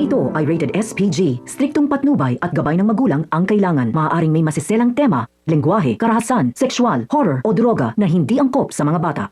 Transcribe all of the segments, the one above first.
ito ay rated SPG. Striktong patnubay at gabay ng magulang ang kailangan. Maaaring may masiselang tema, lengguwahe, karahasan, sexual, horror o droga na hindi angkop sa mga bata.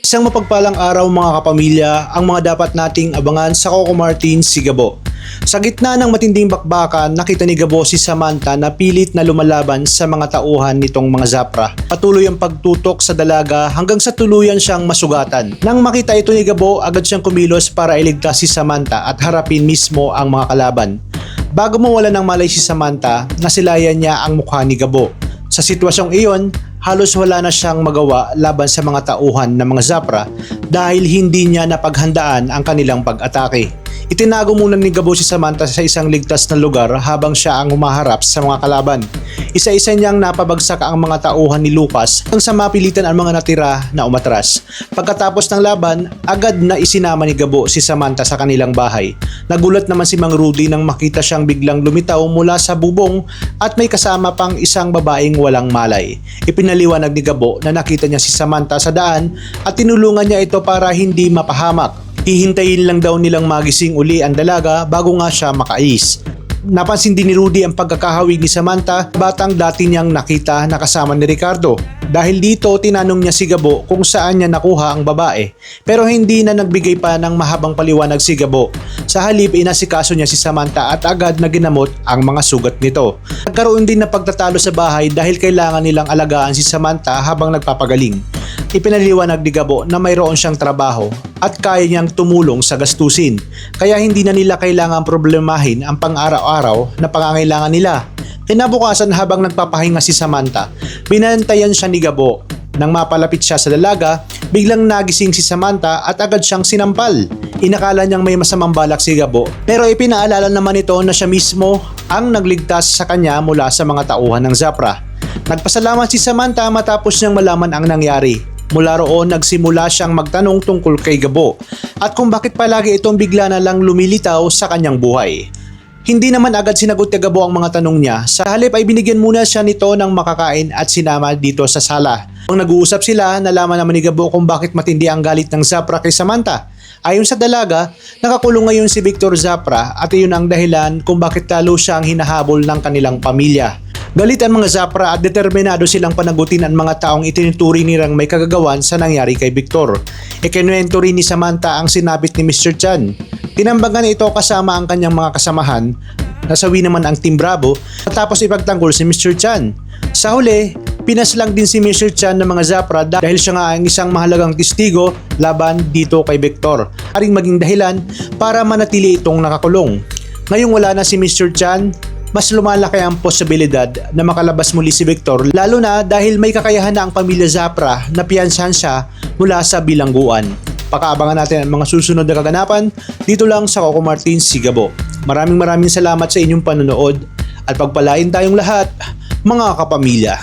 Isang mapagpalang araw mga kapamilya ang mga dapat nating abangan sa Coco Martin si Gabo. Sa gitna ng matinding bakbakan, nakita ni Gabo si Samantha na pilit na lumalaban sa mga tauhan nitong mga Zapra. Patuloy ang pagtutok sa dalaga hanggang sa tuluyan siyang masugatan. Nang makita ito ni Gabo, agad siyang kumilos para iligtas si Samantha at harapin mismo ang mga kalaban. Bago mawala ng malay si Samantha, nasilayan niya ang mukha ni Gabo. Sa sitwasyong iyon, halos wala na siyang magawa laban sa mga tauhan ng mga Zapra dahil hindi niya napaghandaan ang kanilang pag-atake. Itinago muna ni Gabo si Samantha sa isang ligtas na lugar habang siya ang humaharap sa mga kalaban. Isa-isa niyang napabagsak ang mga tauhan ni Lucas hanggang sa mapilitan ang mga natira na umatras. Pagkatapos ng laban, agad na isinama ni Gabo si Samantha sa kanilang bahay. Nagulat naman si Mang Rudy nang makita siyang biglang lumitaw mula sa bubong at may kasama pang isang babaeng walang malay. Ipinaliwanag ni Gabo na nakita niya si Samantha sa daan at tinulungan niya ito para hindi mapahamak. Hihintayin lang daw nilang magising uli ang dalaga bago nga siya makaalis. Napansin din ni Rudy ang pagkakahawig ni Samantha, batang dati niyang nakita na kasama ni Ricardo. Dahil dito, tinanong niya si Gabo kung saan niya nakuha ang babae. Pero hindi na nagbigay pa ng mahabang paliwanag si Gabo. Sa halip, inasikaso niya si Samantha at agad na ginamot ang mga sugat nito. Nagkaroon din ng pagtatalo sa bahay dahil kailangan nilang alagaan si Samantha habang nagpapagaling. Ipinaliwanag ni Gabo na mayroon siyang trabaho at kaya niyang tumulong sa gastusin. Kaya hindi na nila kailangan problemahin ang pang-araw-araw na pangangailangan nila. Kinabukasan habang nagpapahinga si Samantha, binantayan siya ni Gabo. Nang mapalapit siya sa dalaga, biglang nagising si Samantha at agad siyang sinampal. Inakala niyang may masamang balak si Gabo, pero ipinaalala naman ito na siya mismo ang nagligtas sa kanya mula sa mga tauhan ng Zapra. Nagpasalamat si Samantha matapos niyang malaman ang nangyari. Mula roon, nagsimula siyang magtanong tungkol kay Gabo at kung bakit palagi itong bigla na lang lumilitaw sa kanyang buhay. Hindi naman agad sinagot ni Gabo ang mga tanong niya. Sa halip ay binigyan muna siya nito ng makakain at sinama dito sa sala. Nang nag-uusap sila, nalaman naman ni Gabo kung bakit matindi ang galit ng Zapra kay Samantha. Ayon sa dalaga, nakakulong ngayon si Victor Zapra at iyon ang dahilan kung bakit talo siya ang hinahabol ng kanilang pamilya. Galit ang mga Zapra at determinado silang panagutin ang mga taong itinuturing nilang may kagagawan sa nangyari kay Victor. Ikinuwento rin ni Samantha ang sinabit ni Mr. Chan. Tinambagan ito kasama ang kanyang mga kasamahan. Nasawi naman ang Team Bravo matapos ipagtanggol si Mr. Chan. Sa huli, pinaslang din si Mr. Chan ng mga Zapra dahil siya nga ang isang mahalagang testigo laban dito kay Victor. Aring maging dahilan para manatili itong nakakulong. Ngayong wala na si Mr. Chan, mas lumalaki ang posibilidad na makalabas muli si Victor, lalo na dahil may kakayahan na ang pamilya Zapra na piyansahan siya mula sa bilangguan. Pakaabangan natin ang mga susunod na kaganapan dito lang sa Coco Martin si Gabo. Maraming salamat sa inyong panonood at pagpalain tayong lahat mga kapamilya.